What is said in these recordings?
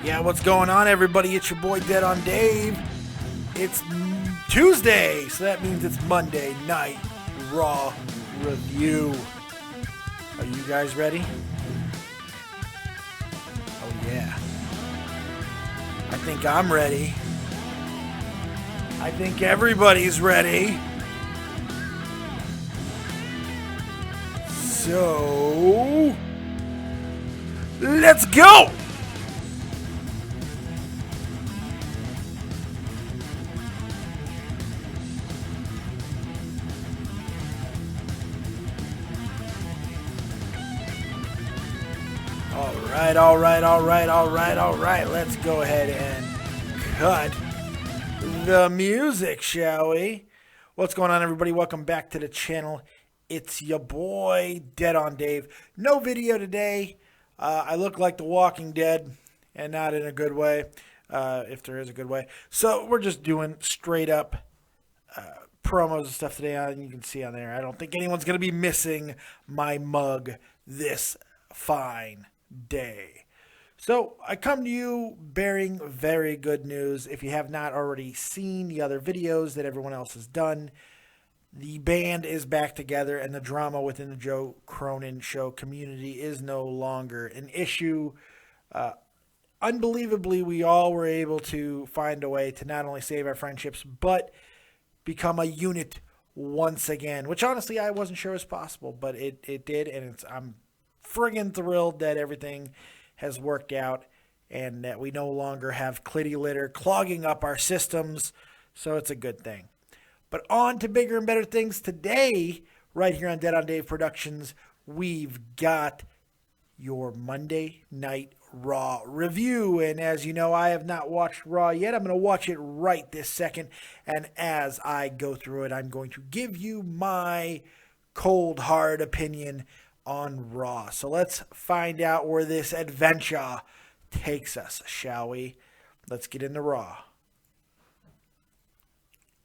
Yeah, what's going on, everybody? It's your boy Dead on Dave. It's Tuesday, so that means it's Monday Night Raw Review. Are you guys ready? Oh, yeah. I think I'm ready. I think everybody's ready. So, let's go! All right. Let's go ahead and cut the music, shall we? What's going on, everybody? Welcome back to the channel. It's your boy, Dead on Dave. No video today. I look like The Walking Dead, and not in a good way, if there is a good way. So we're just doing straight up promos and stuff today. You can see on there. I don't think anyone's going to be missing my mug this fine day. So I come to you bearing very good news. If you have not already seen the other videos that everyone else has done, the band is back together and the drama within the Joe Cronin Show community is no longer an issue. Unbelievably, we all were able to find a way to not only save our friendships, but become a unit once again, which honestly I wasn't sure was possible, but it did, and I'm friggin' thrilled that everything has worked out and that we no longer have clitty litter clogging up our systems, so it's a good thing. But on to bigger and better things today, right here on Dead on Dave Productions. We've got your Monday Night Raw review, and as you know, I have not watched Raw yet. I'm going to watch it right this second, and as I go through it, I'm going to give you my cold, hard opinion on Raw. So let's find out where this adventure takes us, shall we? Let's get into Raw.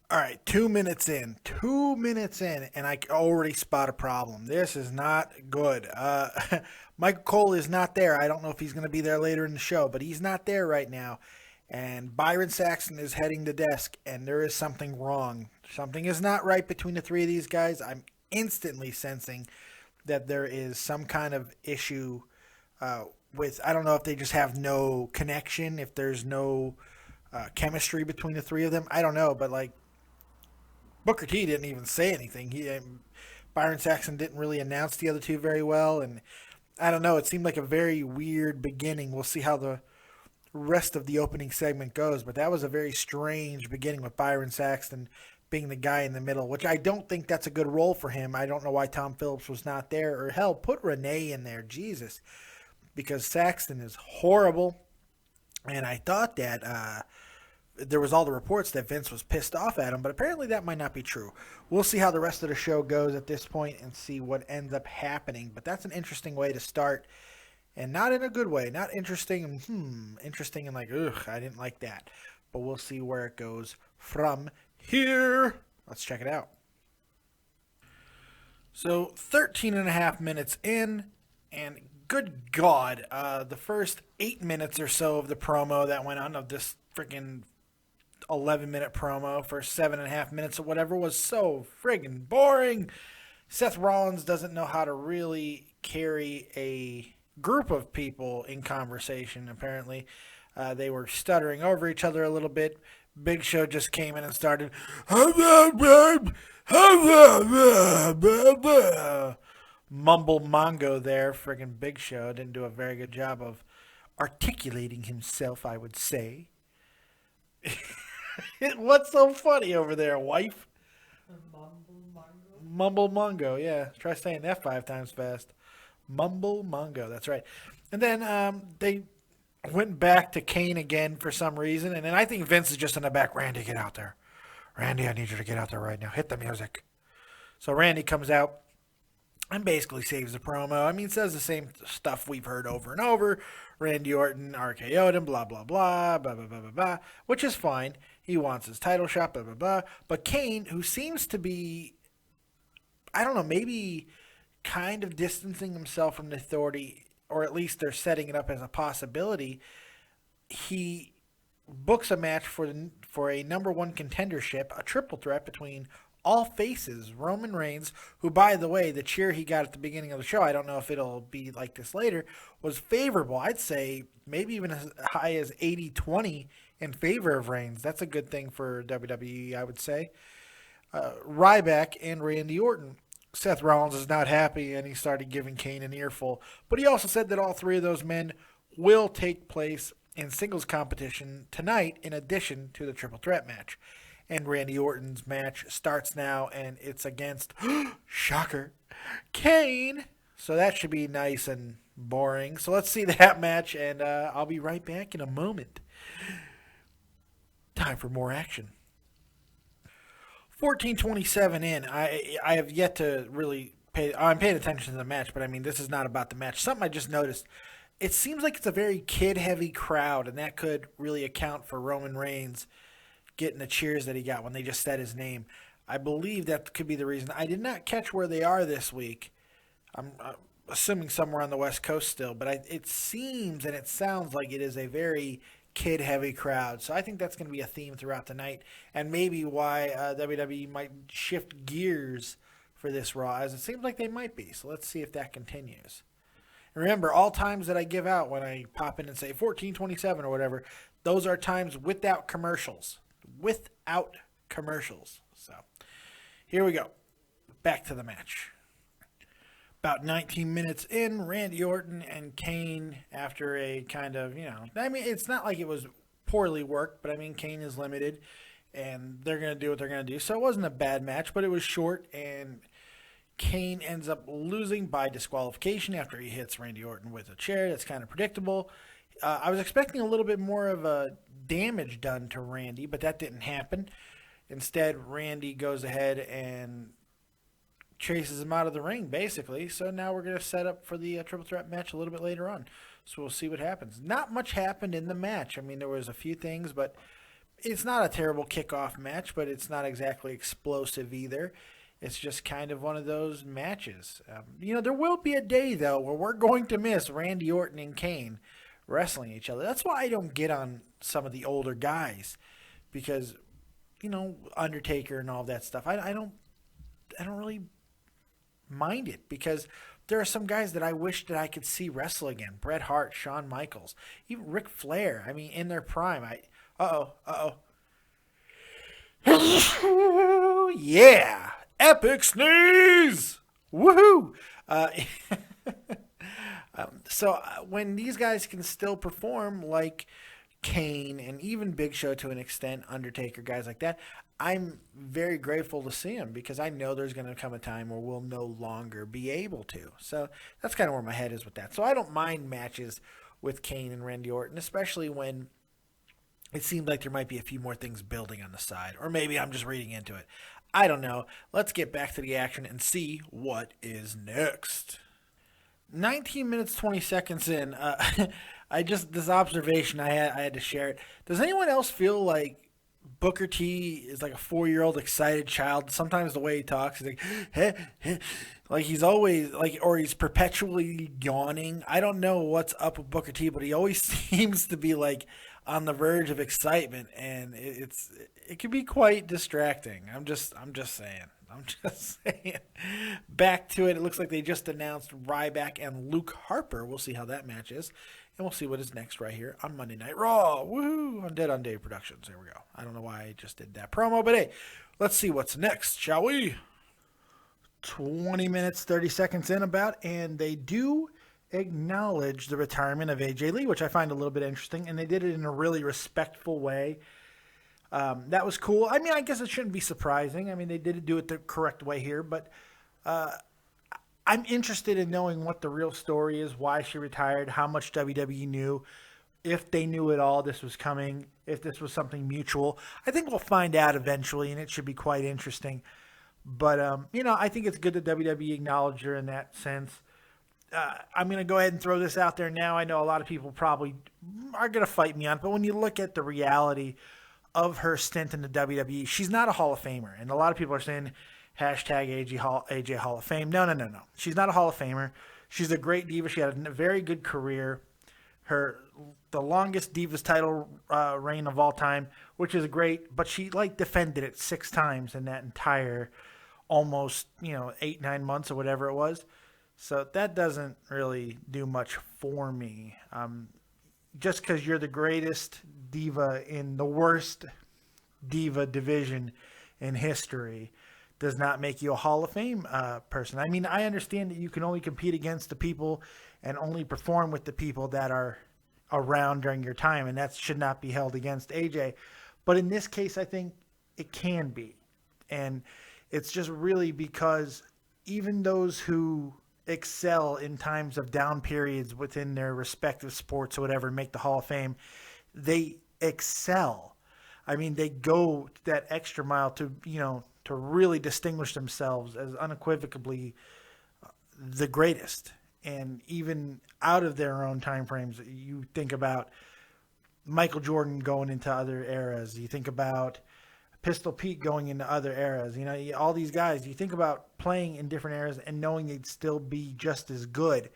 All right, 2 minutes in, and I already spot a problem. This is not good. Michael Cole is not there. I don't know if he's going to be there later in the show, but he's not there right now. And Byron Saxton is heading the desk, and there is something wrong. Something is not right between the three of these guys. I'm instantly sensing that there is some kind of issue with, I don't know if they just have no connection, if there's no chemistry between the three of them. I don't know, but like Booker T didn't even say anything. Byron Saxton didn't really announce the other two very well, and I don't know. It seemed like a very weird beginning. We'll see how the rest of the opening segment goes, but that was a very strange beginning with Byron Saxton being the guy in the middle, which I don't think that's a good role for him. I don't know why Tom Phillips was not there, or hell, put Renee in there, Jesus, because Saxton is horrible, and I thought that there was all the reports that Vince was pissed off at him, but apparently that might not be true. We'll see how the rest of the show goes at this point and see what ends up happening, but that's an interesting way to start, and not in a good way. Not interesting and interesting and like, ugh, I didn't like that, but we'll see where it goes from here. Let's check it out. So 13 and a half minutes in, and good God, the first 8 minutes or so of the promo that went on of this freaking 11-minute promo, first 7.5 minutes or whatever, was so friggin' boring. Seth Rollins doesn't know how to really carry a group of people in conversation, apparently. They were stuttering over each other a little bit. Big Show just came in and started mumble mongo there. Friggin' Big Show didn't do a very good job of articulating himself, I would say. What's so funny over there, wife? Mumble mongo, yeah. Try saying that 5 times fast. Mumble mongo, that's right. And then they went back to Kane again for some reason, and then I think Vince is just in the back. Randy, get out there. Randy, I need you to get out there right now. Hit the music. So Randy comes out and basically saves the promo. I mean, says the same stuff we've heard over and over. Randy Orton RKO'd him, blah, blah, blah, blah, blah, blah, blah, blah, which is fine. He wants his title shot, blah, blah, blah. But Kane, who seems to be, I don't know, maybe kind of distancing himself from the Authority, or at least they're setting it up as a possibility, he books a match for a number one contendership, a triple threat between all faces. Roman Reigns, who, by the way, the cheer he got at the beginning of the show, I don't know if it'll be like this later, was favorable. I'd say maybe even as high as 80-20 in favor of Reigns. That's a good thing for WWE, I would say. Ryback and Randy Orton. Seth Rollins is not happy, and he started giving Kane an earful. But he also said that all three of those men will take place in singles competition tonight in addition to the triple threat match. And Randy Orton's match starts now, and it's against, shocker, Kane. So that should be nice and boring. So let's see that match, and I'll be right back in a moment. Time for more action. 14:27 in. I have yet to really pay. I'm paying attention to the match, but I mean, this is not about the match. Something I just noticed. It seems like it's a very kid-heavy crowd, and that could really account for Roman Reigns getting the cheers that he got when they just said his name. I believe that could be the reason. I did not catch where they are this week. I'm assuming somewhere on the West Coast still, but it seems and it sounds like it is a very kid-heavy crowd. So I think that's going to be a theme throughout the night, and maybe why WWE might shift gears for this Raw, as it seems like they might be. So let's see if that continues. Remember, all times that I give out when I pop in and say 14:27 or whatever, those are times without commercials. Without commercials. So here we go. Back to the match. About 19 minutes in, Randy Orton and Kane, after a kind of, I mean, it's not like it was poorly worked, but I mean, Kane is limited, and they're going to do what they're going to do. So it wasn't a bad match, but it was short, and Kane ends up losing by disqualification after he hits Randy Orton with a chair. That's kind of predictable. I was expecting a little bit more of a damage done to Randy, but that didn't happen. Instead, Randy goes ahead and chases him out of the ring, basically. So now we're going to set up for the triple threat match a little bit later on. So we'll see what happens. Not much happened in the match. I mean, there was a few things, but it's not a terrible kickoff match, but it's not exactly explosive either. It's just kind of one of those matches. There will be a day, though, where we're going to miss Randy Orton and Kane wrestling each other. That's why I don't get on some of the older guys, because, Undertaker and all that stuff. I don't really mind it, because there are some guys that I wish that I could see wrestle again. Bret Hart, Shawn Michaels, even Ric Flair. I mean, in their prime. Yeah. Epic sneeze! Woohoo! So when these guys can still perform like Kane and even Big Show to an extent, Undertaker, guys like that, I'm very grateful to see them, because I know there's going to come a time where we'll no longer be able to. So that's kind of where my head is with that. So I don't mind matches with Kane and Randy Orton, especially when it seems like there might be a few more things building on the side. Or maybe I'm just reading into it. I don't know. Let's get back to the action and see what is next. 19 minutes, 20 seconds in. This observation, I had to share it. Does anyone else feel like Booker T is like a 4-year-old excited child? Sometimes the way he talks, he's like, heh, heh. Like he's always like, or he's perpetually yawning. I don't know what's up with Booker T, but he always seems to be like on the verge of excitement, and it can be quite distracting. I'm just saying. Back to it. It looks like they just announced Ryback and Luke Harper. We'll see how that match is, and we'll see what is next right here on Monday Night Raw. Woohoo! On Dead on Dave Productions. There we go. I don't know why I just did that promo, but hey, let's see what's next, shall we? 20 minutes, 30 seconds in about, and they do acknowledge the retirement of AJ Lee, which I find a little bit interesting, and they did it in a really respectful way. That was cool. I mean, I guess it shouldn't be surprising. I mean, they did do it the correct way here, but I'm interested in knowing what the real story is, why she retired, how much WWE knew, if they knew at all this was coming, if this was something mutual. I think we'll find out eventually, and it should be quite interesting. But, I think it's good that WWE acknowledged her in that sense. I'm going to go ahead and throw this out there now. I know a lot of people probably are going to fight me on it, but when you look at the reality of her stint in the WWE, she's not a Hall of Famer. And a lot of people are saying, hashtag AJ Hall of Fame. No. She's not a Hall of Famer. She's a great diva. She had a very good career. Her the longest Divas title reign of all time, which is great. But she defended it 6 times in that entire almost 8-9 months or whatever it was. So that doesn't really do much for me. Just because you're the greatest diva in the worst diva division in history does not make you a Hall of Fame person. I mean, I understand that you can only compete against the people and only perform with the people that are around during your time, and that should not be held against AJ. But in this case, I think it can be. And it's just really because even those who excel in times of down periods within their respective sports or whatever, make the Hall of Fame, they excel. I mean, they go that extra mile to really distinguish themselves as unequivocally the greatest. And even out of their own time frames, you think about Michael Jordan going into other eras. You think about Pistol Pete going into other eras. All these guys, you think about playing in different eras and knowing they'd still be just as good.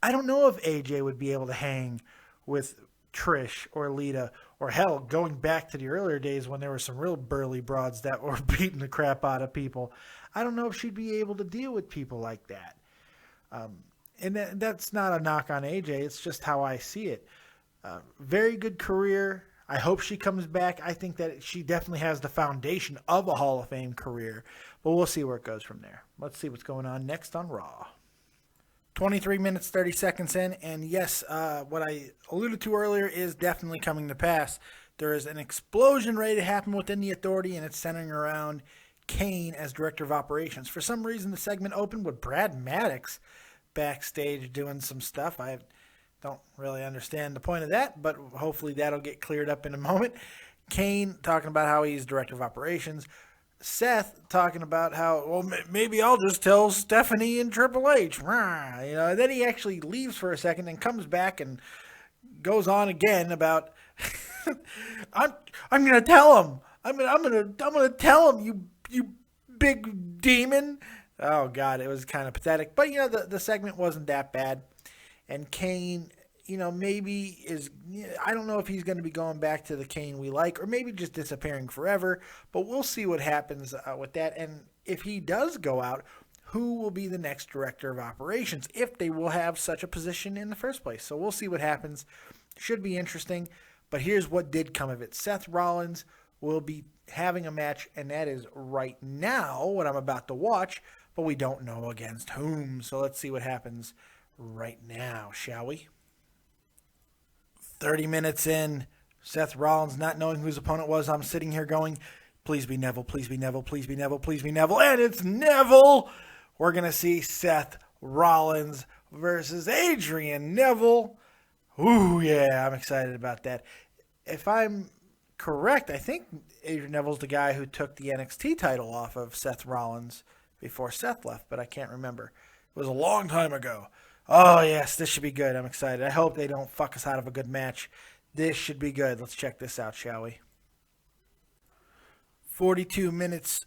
I don't know if AJ would be able to hang with Trish or Lita, or hell, going back to the earlier days when there were some real burly broads that were beating the crap out of people. I don't know if she'd be able to deal with people like that. And that's not a knock on AJ. It's just how I see it. Very good career. I hope she comes back. I think that she definitely has the foundation of a Hall of Fame career. But we'll see where it goes from there. Let's see what's going on next on Raw. 23 minutes, 30 seconds in. And yes, what I alluded to earlier is definitely coming to pass. There is an explosion ready to happen within the Authority, and it's centering around Kane as Director of Operations. For some reason, the segment opened with Brad Maddox backstage doing some stuff. I don't really understand the point of that, but hopefully that'll get cleared up in a moment. Kane talking about how he's Director of Operations. Seth talking about how, well, maybe I'll just tell Stephanie and Triple H. Then he actually leaves for a second and comes back and goes on again about, I'm gonna tell him. I'm gonna tell him, you big demon. Oh God, it was kind of pathetic. But the segment wasn't that bad. And Kane, maybe I don't know if he's going to be going back to the Kane we like, or maybe just disappearing forever. But we'll see what happens with that. And if he does go out, who will be the next Director of Operations, if they will have such a position in the first place? So we'll see what happens. Should be interesting. But here's what did come of it. Seth Rollins will be having a match, and that is right now what I'm about to watch, but we don't know against whom. So let's see what happens right now, shall we? 30 minutes in, Seth Rollins not knowing who his opponent was. I'm sitting here going, please be Neville, please be Neville, please be Neville, please be Neville. And it's Neville. We're going to see Seth Rollins versus Adrian Neville. Ooh, yeah, I'm excited about that. If I'm correct, I think Adrian Neville's the guy who took the NXT title off of Seth Rollins before Seth left, but I can't remember. It was a long time ago. Oh, yes, this should be good. I'm excited. I hope they don't fuck us out of a good match. This should be good. Let's check this out, shall we? 42 minutes,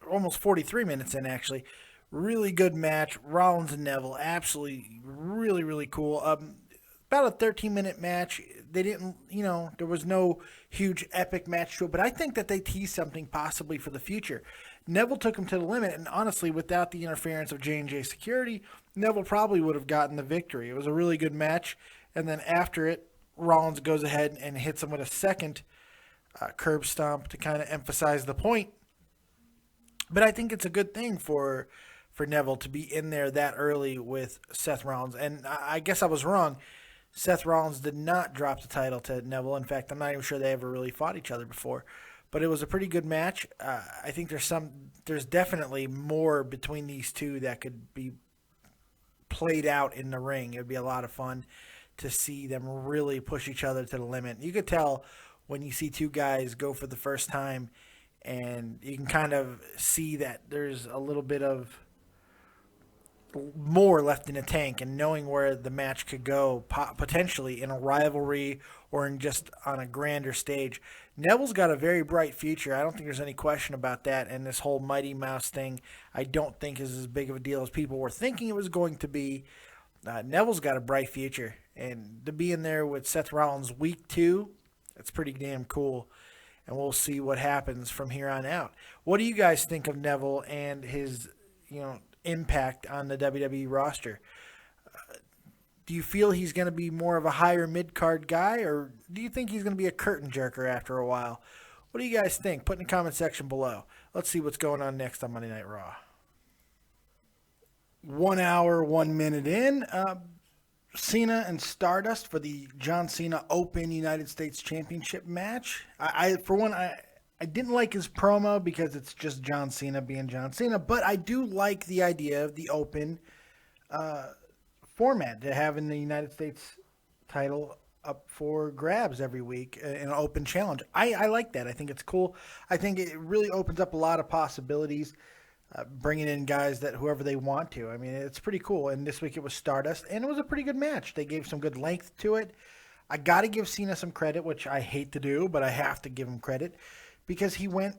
almost 43 minutes in, actually. Really good match. Rollins and Neville, absolutely really, really cool. About a 13-minute match. They didn't, there was no huge epic match to it, but I think that they teased something possibly for the future. Neville took him to the limit, and honestly, without the interference of J&J Security, Neville probably would have gotten the victory. It was a really good match, and then after it, Rollins goes ahead and hits him with a second curb stomp to kind of emphasize the point. But I think it's a good thing for Neville to be in there that early with Seth Rollins, and I guess I was wrong. Seth Rollins did not drop the title to Neville. In fact, I'm not even sure they ever really fought each other before. But it was a pretty good match. I think there's definitely more between these two that could be played out in the ring. It would be a lot of fun to see them really push each other to the limit. You could tell when you see two guys go for the first time, and you can kind of see that there's a little bit of more left in the tank, and knowing where the match could go potentially in a rivalry or in just on a grander stage. Neville's got a very bright future. I don't think there's any question about that. And this whole Mighty Mouse thing, I don't think is as big of a deal as people were thinking it was going to be. Neville's got a bright future, and to be in there with Seth Rollins week 2, that's pretty damn cool. And we'll see what happens from here on out. What do you guys think of Neville and his, impact on the WWE roster? Do you feel he's going to be more of a higher mid-card guy, or do you think he's going to be a curtain jerker after a while? What do you guys think? Put in the comment section below. Let's see what's going on next on Monday Night Raw. 1 hour, 1 minute in. Cena and Stardust for the John Cena Open United States Championship match. I didn't like his promo because it's just John Cena being John Cena, but I do like the idea of the Open format to having the United States title up for grabs every week in an open challenge. I like that. I think it's cool. I think it really opens up a lot of possibilities, bringing in guys that whoever they want to. I mean, it's pretty cool. And this week it was Stardust, and it was a pretty good match. They gave some good length to it. I got to give Cena some credit, which I hate to do, but I have to give him credit because he went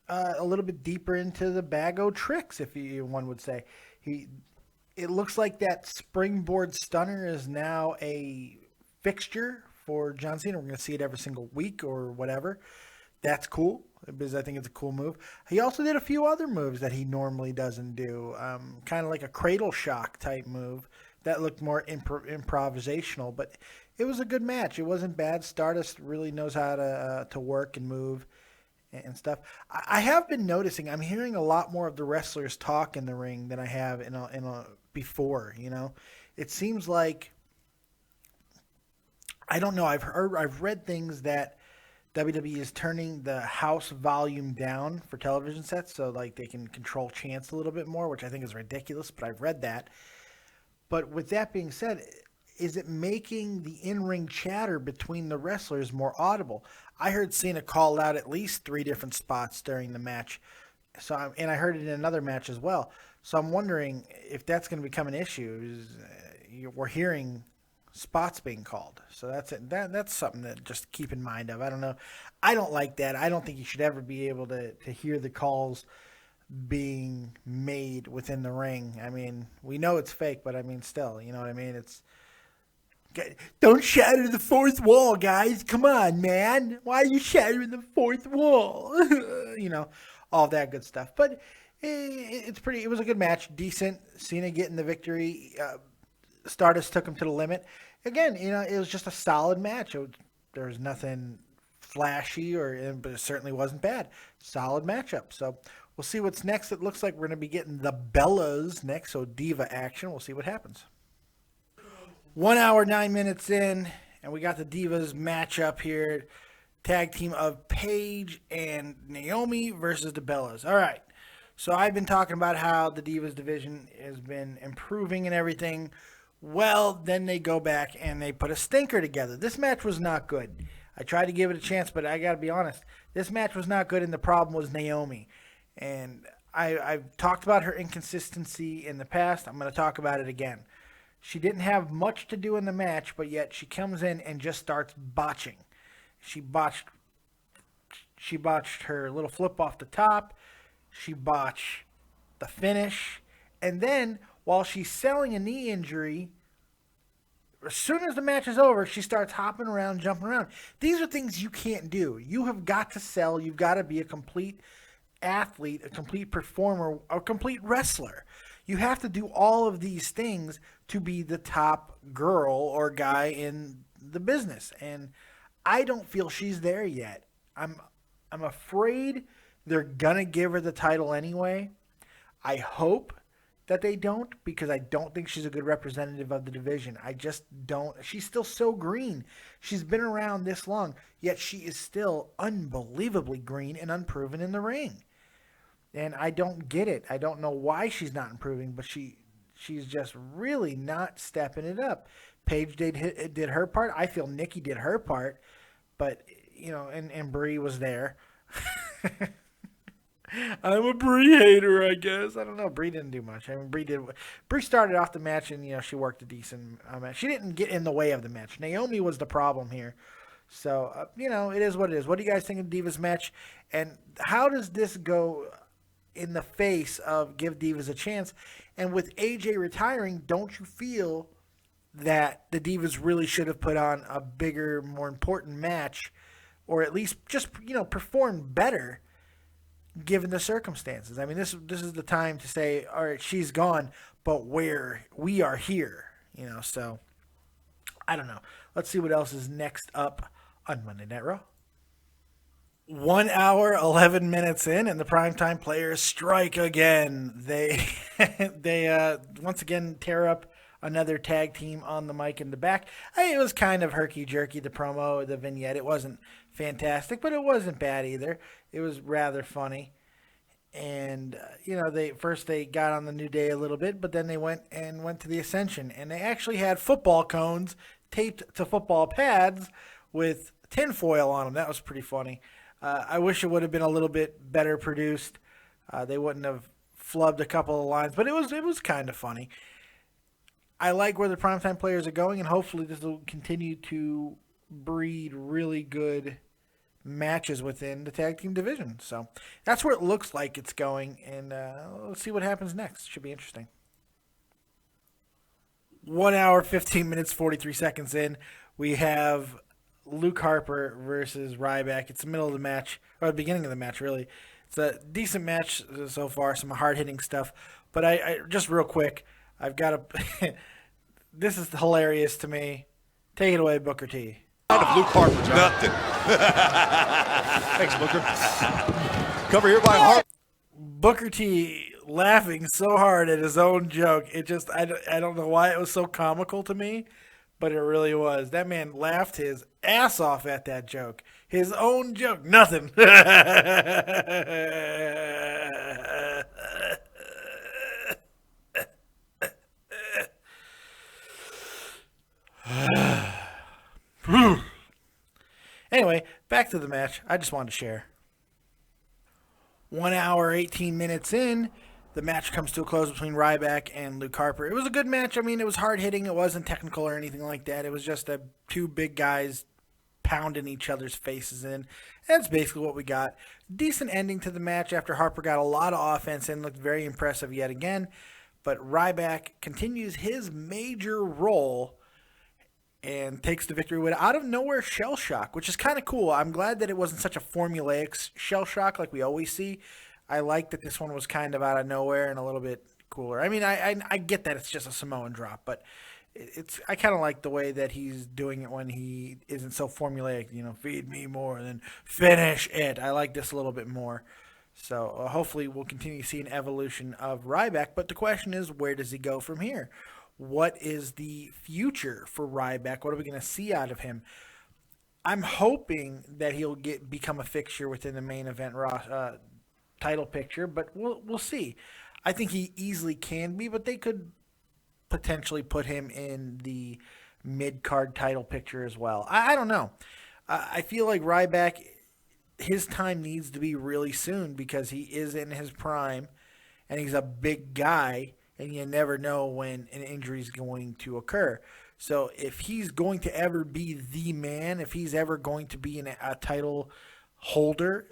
a little bit deeper into the bag o' tricks, if one would say. It looks like that springboard stunner is now a fixture for John Cena. We're going to see it every single week or whatever. That's cool because I think it's a cool move. He also did a few other moves that he normally doesn't do, kind of like a cradle shock type move that looked more improvisational, but it was a good match. It wasn't bad. Stardust really knows how to work and move and stuff. I have been noticing, I'm hearing a lot more of the wrestlers talk in the ring than I have in a before, It seems like, I don't know, I've read things that WWE is turning the house volume down for television sets so like they can control chants a little bit more, which I think is ridiculous, but I've read that. But with that being said, is it making the in-ring chatter between the wrestlers more audible? I heard Cena called out at least 3 different spots during the match. And I heard it in another match as well. So I'm wondering if that's going to become an issue. We're hearing spots being called. So that's something to just keep in mind of. I don't know. I don't like that. I don't think you should ever be able to hear the calls being made within the ring. I mean, we know it's fake, but I mean, still, you know what I mean? Don't shatter the fourth wall, guys. Come on, man. Why are you shattering the fourth wall? All that good stuff. But it was a good match. Decent. Cena getting the victory. Stardust took him to the limit. Again, it was just a solid match. There was nothing flashy, but it certainly wasn't bad. Solid matchup. So we'll see what's next. It looks like we're going to be getting the Bellas next, so Diva action. We'll see what happens. 1 hour, 9 minutes in, and we got the Divas matchup here. Tag team of Paige and Naomi versus the Bellas. All right. So I've been talking about how the Divas division has been improving and everything. Well, then they go back and they put a stinker together. This match was not good. I tried to give it a chance, but I got to be honest. This match was not good, and the problem was Naomi. And I've talked about her inconsistency in the past. I'm going to talk about it again. She didn't have much to do in the match, but yet she comes in and just starts botching. She botched her little flip off the top. She botched the finish. And then, while she's selling a knee injury, as soon as the match is over, she starts hopping around, jumping around. These are things you can't do. You have got to sell. You've got to be a complete athlete, a complete performer, a complete wrestler. You have to do all of these things to be the top girl or guy in the business. And I don't feel she's there yet. I'm afraid they're going to give her the title anyway. I hope that they don't, because I don't think she's a good representative of the division. I just don't. She's still so green. She's been around this long, yet she is still unbelievably green and unproven in the ring. And I don't get it. I don't know why she's not improving, but she's just really not stepping it up. Paige did her part. I feel Nikki did her part, but and Brie was there. I'm a Brie hater, I guess. I don't know. Brie didn't do much. I mean, Brie started off the match and she worked a decent match. She didn't get in the way of the match. Naomi was the problem here. So it is what it is. What do you guys think of Divas match? And how does this go in the face of give Divas a chance? And with AJ retiring, don't you feel that the Divas really should have put on a bigger, more important match, or at least just, perform better given the circumstances. I mean, this is the time to say, all right, she's gone, but we are here, so I don't know. Let's see what else is next up on Monday Night Raw. 1 hour, 11 minutes in, and the primetime players strike again. They once again tear up another tag team on the mic in the back. It was kind of herky-jerky, the promo, the vignette. It wasn't fantastic, but it wasn't bad either. It was rather funny. And, they got on the New Day a little bit, but then they went to the Ascension. And they actually had football cones taped to football pads with tinfoil on them. That was pretty funny. I wish it would have been a little bit better produced. They wouldn't have flubbed a couple of lines, but it was kind of funny. I like where the primetime players are going, and hopefully this will continue to breed really good matches within the tag team division. So that's where it looks like it's going, and let's see what happens next. Should be interesting. 1 hour, 15 minutes, 43 seconds in, we have Luke Harper versus Ryback. It's the middle of the match, or the beginning of the match, really. It's a decent match so far, some hard-hitting stuff. But I just real quick, I've got to... This is hilarious to me. Take it away, Booker T. Of Luke Harper, John. Nothing. Thanks, Booker. Cover here by Harper. Booker T laughing so hard at his own joke. It just, I don't know why it was so comical to me, but it really was. That man laughed his ass off at that joke. His own joke. Nothing. Anyway, back to the match. I just wanted to share. 1 hour, 18 minutes in, the match comes to a close between Ryback and Luke Harper. It was a good match. I mean, it was hard-hitting. It wasn't technical or anything like that. It was just two big guys pounding each other's faces in. That's basically what we got. Decent ending to the match after Harper got a lot of offense in, looked very impressive yet again. But Ryback continues his major role and takes the victory with out of nowhere shell shock, which is kind of cool. I'm glad that it wasn't such a formulaic shell shock like we always see. I like that this one was kind of out of nowhere and a little bit cooler. I mean, I get that it's just a Samoan drop, but I kind of like the way that he's doing it when he isn't so formulaic. Feed me more and then finish it. I like this a little bit more. So hopefully we'll continue to see an evolution of Ryback. But the question is, where does he go from here? What is the future for Ryback? What are we going to see out of him? I'm hoping that he'll become a fixture within the main event title picture, but we'll see. I think he easily can be, but they could potentially put him in the mid-card title picture as well. I don't know. I feel like Ryback, his time needs to be really soon because he is in his prime and he's a big guy. And you never know when an injury is going to occur. So if he's going to ever be the man, if he's ever going to be a title holder,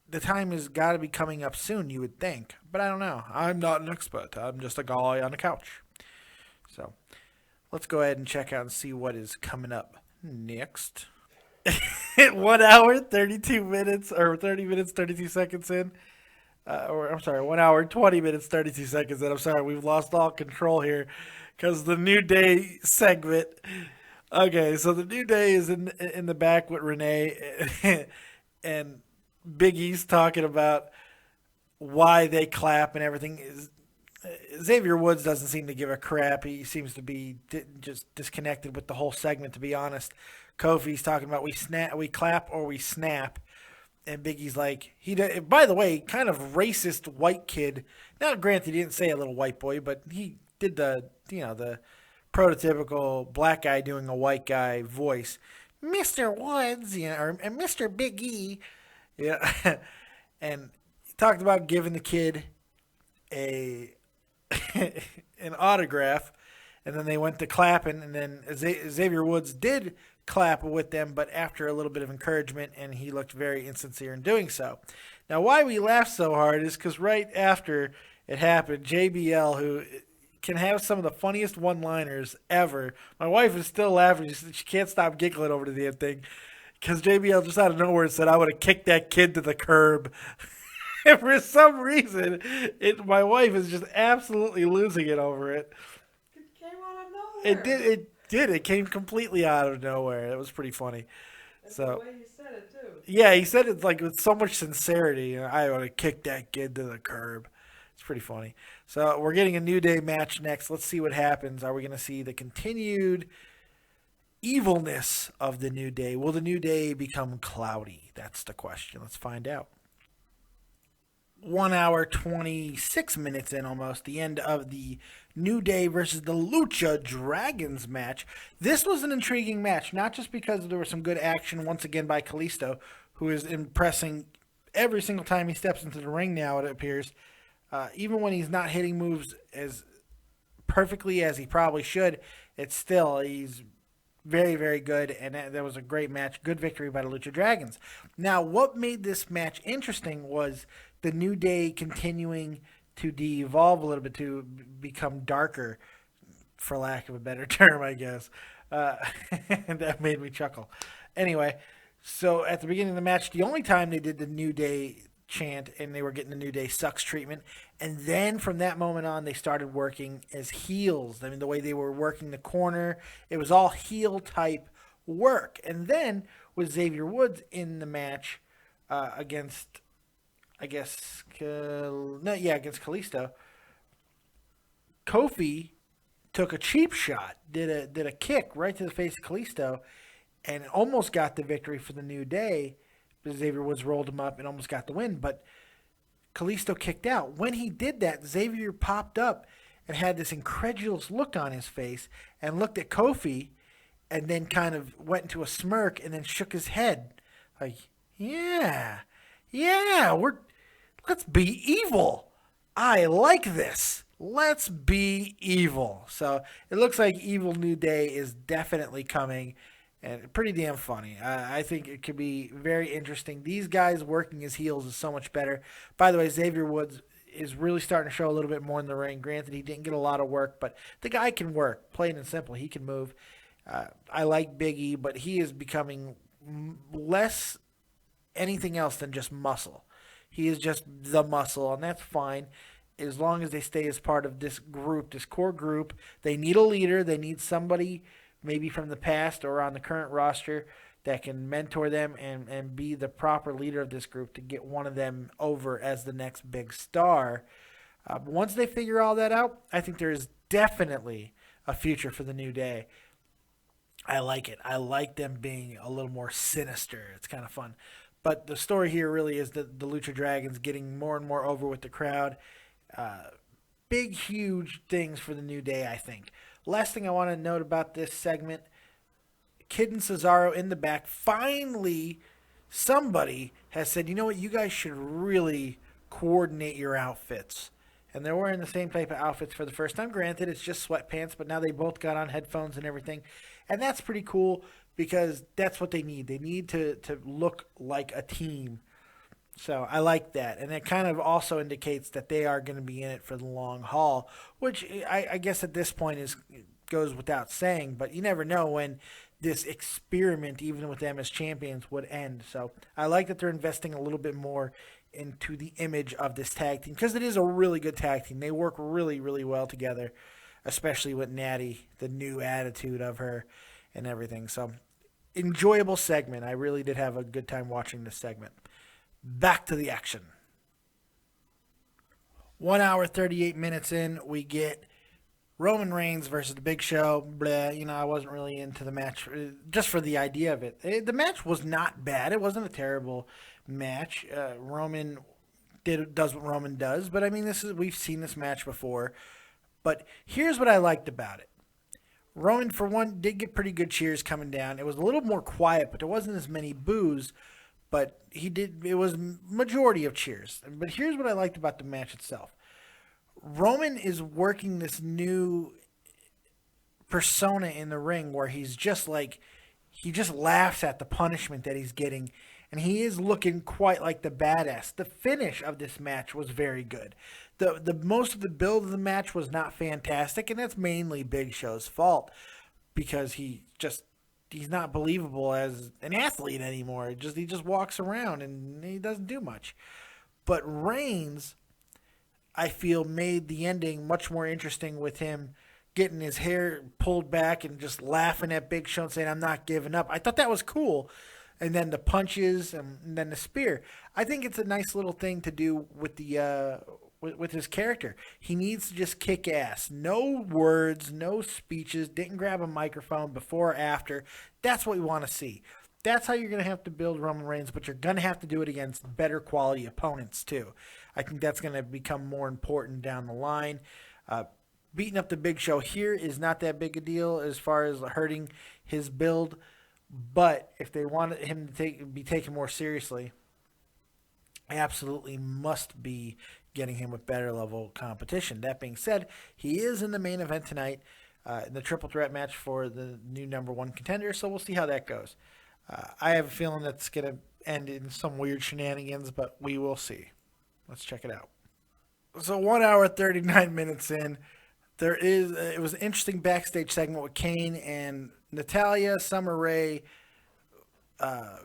the time has got to be coming up soon, you would think. But I don't know. I'm not an expert. I'm just a guy on a couch. So let's go ahead and check out and see what is coming up next. 1 hour, 32 minutes, or 30 minutes, 32 seconds in. 1 hour, 20 minutes, 32 seconds. And I'm sorry, we've lost all control here because the New Day segment. Okay, so the New Day is in the back with Renee and Big E's talking about why they clap and everything. Xavier Woods doesn't seem to give a crap. He seems to be just disconnected with the whole segment, to be honest. Kofi's talking about we clap or we snap. And Big E's like, by the way, kind of racist white kid. Now, granted, he didn't say a little white boy, but he did the prototypical black guy doing a white guy voice. Mr. Woods, or Mr. Big E. Yeah. And he talked about giving the kid an autograph. And then they went to clapping, and then Xavier Woods did clap with them, but after a little bit of encouragement, and he looked very insincere in doing so. Now, why we laughed so hard is because right after it happened, JBL, who can have some of the funniest one-liners ever. My wife is still laughing. She can't stop giggling over the damn thing. Because JBL just out of nowhere said, I would have kicked that kid to the curb. And for some reason, my wife is just absolutely losing it over it. It came out of nowhere. It did. It came completely out of nowhere. It was pretty funny. That's So, the way you said it, too. yeah, he said it like with so much sincerity. I would have kicked that kid to the curb. It's pretty funny. So we're getting a New Day match next. Let's see what happens. Are we going to see the continued evilness of the New Day? Will the New Day become cloudy? That's the question. Let's find out. 1 hour, 26 minutes in almost, the end of the New Day versus the Lucha Dragons match. This was an intriguing match, not just because there was some good action once again by Kalisto, who is impressing every single time he steps into the ring now, it appears. Even when he's not hitting moves as perfectly as he probably should, he's very, very good, and that was a great match. Good victory by the Lucha Dragons. Now, what made this match interesting was the New Day continuing to de-evolve a little bit, to become darker, for lack of a better term, I guess. And that made me chuckle. Anyway, so at the beginning of the match, the only time they did the New Day chant, and they were getting the New Day sucks treatment, and then from that moment on, they started working as heels. I mean, the way they were working the corner, it was all heel type work. And then with Xavier Woods in the match against Kalisto, Kofi took a cheap shot, did a kick right to the face of Kalisto, and almost got the victory for the New Day. Xavier Woods rolled him up and almost got the win, but Kalisto kicked out. When he did that, Xavier popped up and had this incredulous look on his face and looked at Kofi and then kind of went into a smirk and then shook his head. Like, yeah, let's be evil. I like this. Let's be evil. So it looks like Evil New Day is definitely coming. And pretty damn funny. I think it could be very interesting. These guys working as heels is so much better. By the way, Xavier Woods is really starting to show a little bit more in the ring. Granted, he didn't get a lot of work, but the guy can work. Plain and simple, he can move. I like Big E, but he is becoming less anything else than just muscle. He is just the muscle, and that's fine as long as they stay as part of this group, this core group. They need a leader. They need somebody maybe from the past or on the current roster that can mentor them and be the proper leader of this group to get one of them over as the next big star. But once they figure all that out, I think there is definitely a future for the New Day. I like it. I like them being a little more sinister. It's kind of fun. But the story here really is that the Lucha Dragons getting more and more over with the crowd. Big, huge things for the New Day, I think. Last thing I want to note about this segment, Kid and Cesaro in the back. Finally, somebody has said, you know what, you guys should really coordinate your outfits. And they're wearing the same type of outfits for the first time. Granted, it's just sweatpants, but now they both got on headphones and everything. And that's pretty cool because that's what they need. They need to look like a team. So I like that. And it kind of also indicates that they are going to be in it for the long haul, which I guess at this point goes without saying. But you never know when this experiment, even with them as champions, would end. So I like that they're investing a little bit more into the image of this tag team because it is a really good tag team. They work really, really well together, especially with Natty, the new attitude of her and everything. So enjoyable segment. I really did have a good time watching this segment. Back to the action. 1 hour, 38 minutes in, we get Roman Reigns versus The Big Show. Blah, I wasn't really into the match just for the idea of it. The match was not bad. It wasn't a terrible match. Roman does what Roman does, but I mean, we've seen this match before. But here's what I liked about it. Roman, for one, did get pretty good cheers coming down. It was a little more quiet, but there wasn't as many boos. But it was majority of cheers. But here's what I liked about the match itself. Roman is working this new persona in the ring where he's just like, he just laughs at the punishment that he's getting. and he is looking quite like the badass. The finish of this match was very good. The most of the build of the match was not fantastic, and that's mainly Big Show's fault because he's not believable as an athlete anymore. He just walks around and he doesn't do much. But Reigns, I feel, made the ending much more interesting with him getting his hair pulled back and just laughing at Big Show and saying, "I'm not giving up." I thought that was cool. And then the punches and then the spear. I think it's a nice little thing to do with the with his character. He needs to just kick ass. No words, no speeches, didn't grab a microphone before or after. That's what we want to see. That's how you're going to have to build Roman Reigns, but you're going to have to do it against better quality opponents too. I think that's going to become more important down the line. Beating up the Big Show here is not that big a deal as far as hurting his build, but if they wanted him to be taken more seriously, absolutely must be getting him with better level competition. That being said, he is in the main event tonight in the triple threat match for the new number one contender, so we'll see how that goes. I have a feeling that's going to end in some weird shenanigans, but we will see. Let's check it out. So 1 hour, 39 minutes in, it was an interesting backstage segment with Kane and Natalya, Summer Rae, Alicia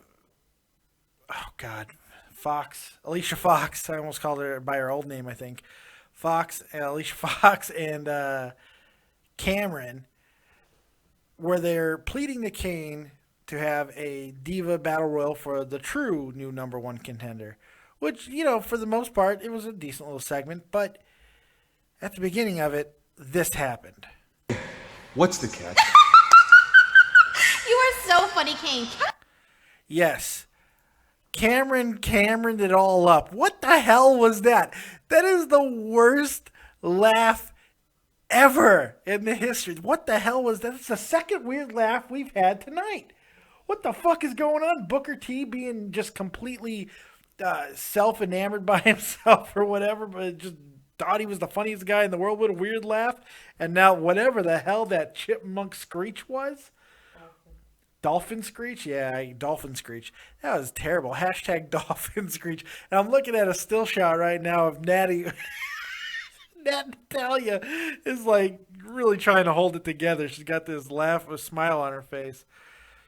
Fox. I almost called her by her old name, I think. Alicia Fox, and Cameron, where they're pleading to Kane to have a Diva Battle Royal for the true new number one contender. Which, for the most part, it was a decent little segment, but at the beginning of it, this happened. What's the catch? You are so funny, Kane. Yes. Cameron it all up. What the hell was that? That is the worst laugh ever in the history. What the hell was that? It's the second weird laugh we've had tonight. What the fuck is going on? Booker T being just completely self-enamored by himself or whatever, but just thought he was the funniest guy in the world with a weird laugh. And now whatever the hell that chipmunk screech was. Dolphin screech? Yeah, dolphin screech. That was terrible. Hashtag dolphin screech. And I'm looking at a still shot right now of Natalya is like really trying to hold it together. She's got this laugh, a smile on her face.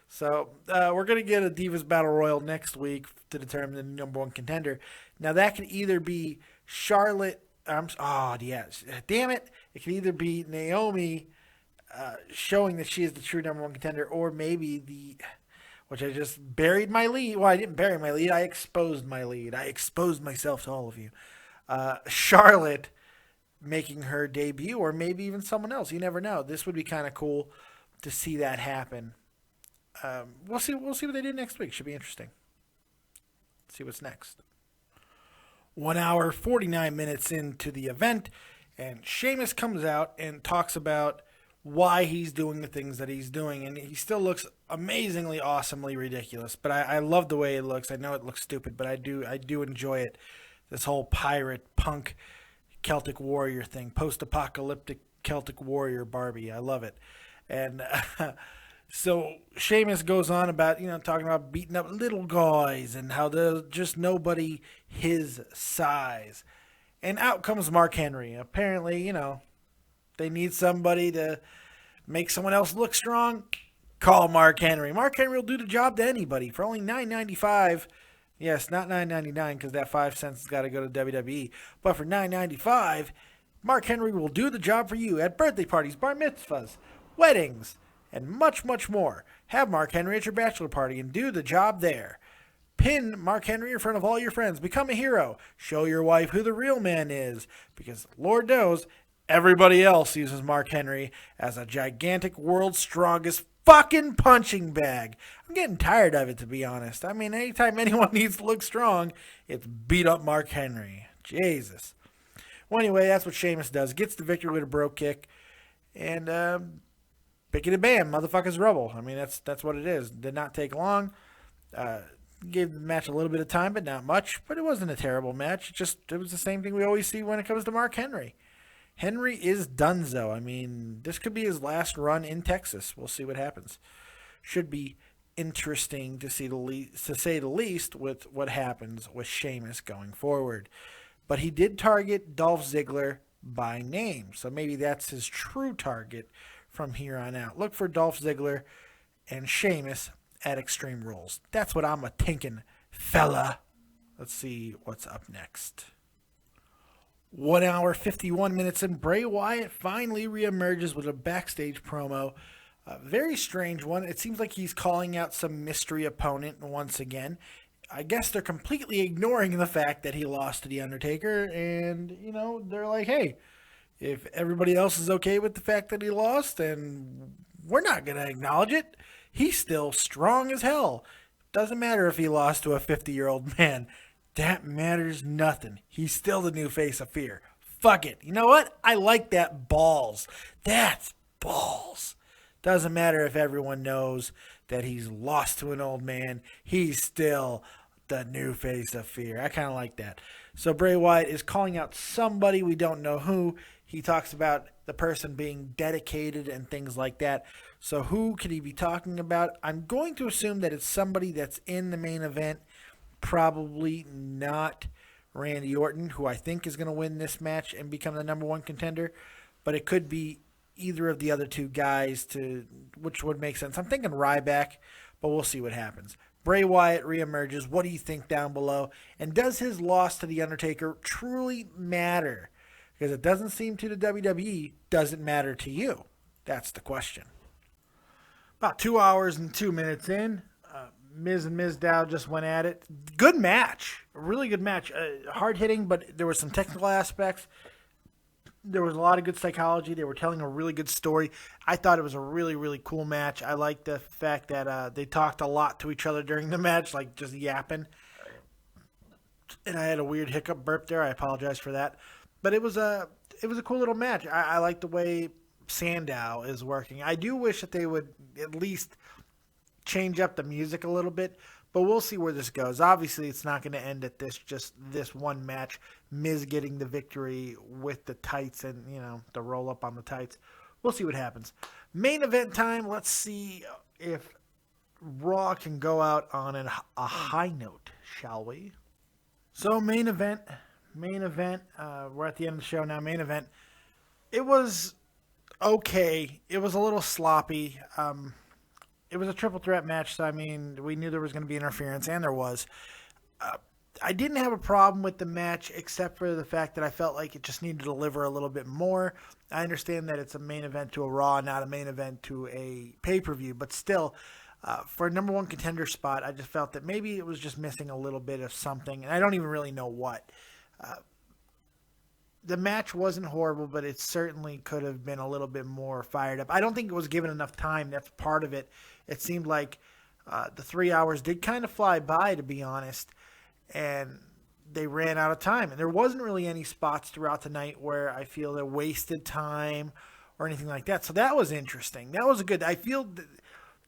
So we're going to get a Divas Battle Royal next week to determine the number one contender. Now that could either be Charlotte. Damn it. It could either be Naomi showing that she is the true number one contender, or maybe which I just buried my lead. Well, I didn't bury my lead. I exposed my lead. I exposed myself to all of you. Charlotte making her debut, or maybe even someone else. You never know. This would be kind of cool to see that happen. We'll see what they do next week. Should be interesting. Let's see what's next. 1 hour, 49 minutes into the event, and Sheamus comes out and talks about why he's doing the things that he's doing, and he still looks amazingly, awesomely ridiculous. But I love the way it looks. I know it looks stupid, but I do enjoy it. This whole pirate, punk, Celtic warrior thing, post-apocalyptic Celtic warrior Barbie. I love it. And so Sheamus goes on about, talking about beating up little guys and how there's just nobody his size. And out comes Mark Henry. Apparently, they need somebody to make someone else look strong. Call Mark Henry. Mark Henry will do the job to anybody for only $9.95. Yes, not $9.99 because that 5 cents has got to go to WWE. But for $9.95, Mark Henry will do the job for you at birthday parties, bar mitzvahs, weddings, and much, much more. Have Mark Henry at your bachelor party and do the job there. Pin Mark Henry in front of all your friends. Become a hero. Show your wife who the real man is. Because Lord knows, everybody else uses Mark Henry as a gigantic world's strongest fucking punching bag. I'm getting tired of it, to be honest. I mean, anytime anyone needs to look strong, it's beat up Mark Henry. Jesus. Well, anyway, that's what Sheamus does. Gets the victory with a bro kick. And, pickety bam, motherfuckers rubble. I mean, that's what it is. Did not take long. Gave the match a little bit of time, but not much. But it wasn't a terrible match. It was the same thing we always see when it comes to Mark Henry. Henry is donezo. I mean, this could be his last run in Texas. We'll see what happens. Should be interesting to say the least with what happens with Sheamus going forward. But he did target Dolph Ziggler by name, so maybe that's his true target from here on out. Look for Dolph Ziggler and Sheamus at Extreme Rules. That's what I'm a-tinkin', fella. Let's see what's up next. 1 hour, 51 minutes, and Bray Wyatt finally reemerges with a backstage promo. A very strange one. It seems like he's calling out some mystery opponent once again. I guess they're completely ignoring the fact that he lost to The Undertaker, and, they're like, hey, if everybody else is okay with the fact that he lost, then we're not going to acknowledge it. He's still strong as hell. Doesn't matter if he lost to a 50-year-old man. That matters nothing. He's still the new face of fear. Fuck it. You know what? I like that balls. That's balls. Doesn't matter if everyone knows that he's lost to an old man. He's still the new face of fear. I kind of like that. So Bray Wyatt is calling out somebody, we don't know who. He talks about the person being dedicated and things like that. So who could he be talking about? I'm going to assume that it's somebody that's in the main event. Probably not Randy Orton, who I think is going to win this match and become the number one contender. But it could be either of the other two guys, which would make sense. I'm thinking Ryback, but we'll see what happens. Bray Wyatt reemerges. What do you think down below? And does his loss to The Undertaker truly matter? Because it doesn't seem to the WWE. Does it matter to you? That's the question. About 2 hours and 2 minutes in, Miz and Ms. Dow just went at it. Good match. A really good match. Hard hitting, but there were some technical aspects. There was a lot of good psychology. They were telling a really good story. I thought it was a really, really cool match. I liked the fact that they talked a lot to each other during the match, like just yapping. And I had a weird hiccup burp there. I apologize for that. But it was a cool little match. I like the way Sandow is working. I do wish that they would at least change up the music a little bit, but we'll see where this goes. Obviously, it's not going to end at this one match. Miz getting the victory with the tights and, the roll up on the tights. We'll see what happens. Main event time. Let's see if Raw can go out on a high note, shall we? So main event. We're at the end of the show now. Main event. It was okay. It was a little sloppy. It was a triple threat match, so, we knew there was going to be interference, and there was. I didn't have a problem with the match, except for the fact that I felt like it just needed to deliver a little bit more. I understand that it's a main event to a Raw, not a main event to a pay-per-view, but still, for a number one contender spot, I just felt that maybe it was just missing a little bit of something, and I don't even really know what. The match wasn't horrible, but it certainly could have been a little bit more fired up. I don't think it was given enough time. That's part of it. It seemed like the 3 hours did kind of fly by, to be honest, and they ran out of time. And there wasn't really any spots throughout the night where I feel they wasted time or anything like that. So that was interesting. That was I feel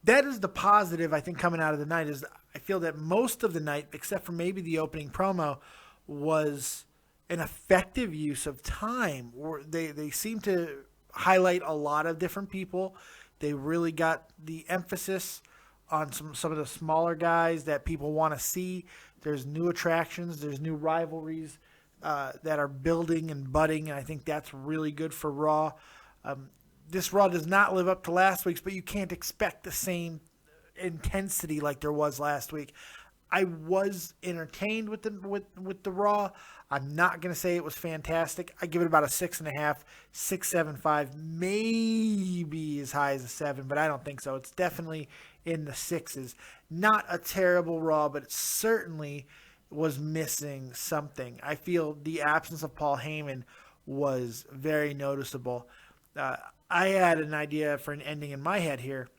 that is the positive, I think, coming out of the night, is I feel that most of the night, except for maybe the opening promo, was an effective use of time. They seem to highlight a lot of different people. They really got the emphasis on some of the smaller guys that people want to see. There's new attractions. There's new rivalries that are building and budding, and I think that's really good for Raw. This Raw does not live up to last week's, but you can't expect the same intensity like there was last week. I was entertained with the Raw. I'm not going to say it was fantastic. I give it about a 6.5, 6.75, maybe as high as a 7, but I don't think so. It's definitely in the 6s. Not a terrible Raw, but it certainly was missing something. I feel the absence of Paul Heyman was very noticeable. I had an idea for an ending in my head here.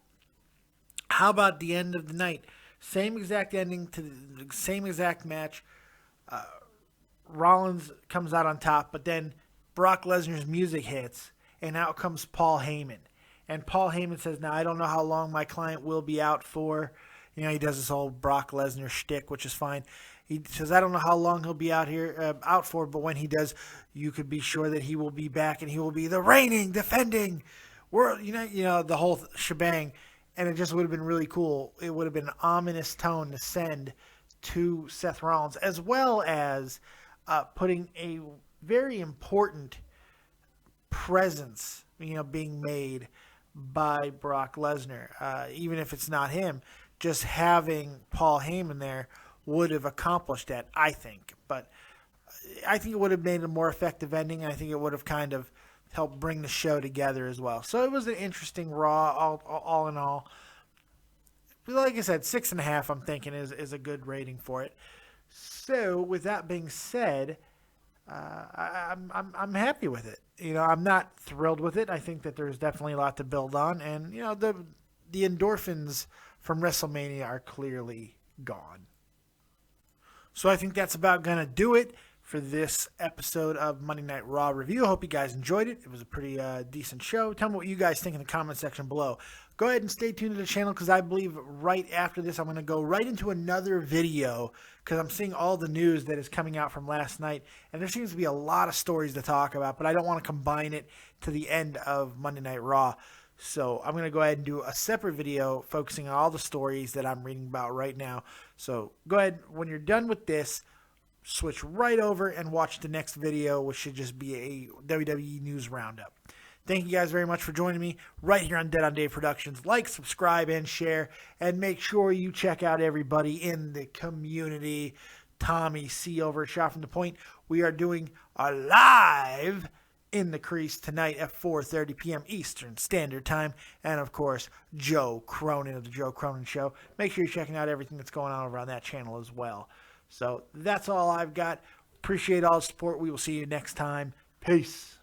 How about the end of the night? Same exact ending to the same exact match. Rollins comes out on top, but then Brock Lesnar's music hits, and out comes Paul Heyman. And Paul Heyman says, now, I don't know how long my client will be out for. He does this whole Brock Lesnar shtick, which is fine. He says, I don't know how long he'll be out for, but when he does, you could be sure that he will be back, and he will be the reigning, defending world, the whole shebang. And it just would have been really cool. It would have been an ominous tone to send to Seth Rollins, as well as putting a very important presence, being made by Brock Lesnar. Even if it's not him, just having Paul Heyman there would have accomplished that, I think. But I think it would have made a more effective ending, and I think it would have kind of helped bring the show together as well. So it was an interesting Raw, all in all. Like I said, 6.5, I'm thinking, is a good rating for it. So with that being said, I'm happy with it. I'm not thrilled with it. I think that there's definitely a lot to build on, and the endorphins from WrestleMania are clearly gone. So I think that's about gonna do it for this episode of Monday Night Raw review. I hope you guys enjoyed it. It was a pretty decent show. Tell me what you guys think in the comment section below. Go ahead and stay tuned to the channel, because I believe right after this I'm going to go right into another video, because I'm seeing all the news that is coming out from last night, and there seems to be a lot of stories to talk about, but I don't want to combine it to the end of Monday Night Raw. So I'm going to go ahead and do a separate video focusing on all the stories that I'm reading about right now. So go ahead, when you're done with this, switch right over and watch the next video, which should just be a WWE news roundup. Thank you guys very much for joining me right here on Dead on Dave Productions. Like, subscribe, and share. And make sure you check out everybody in the community. Tommy C over at Shot from the Point. We are doing a live in the crease tonight at 4:30 p.m. Eastern Standard Time. And, of course, Joe Cronin of The Joe Cronin Show. Make sure you're checking out everything that's going on over on that channel as well. So that's all I've got. Appreciate all the support. We will see you next time. Peace.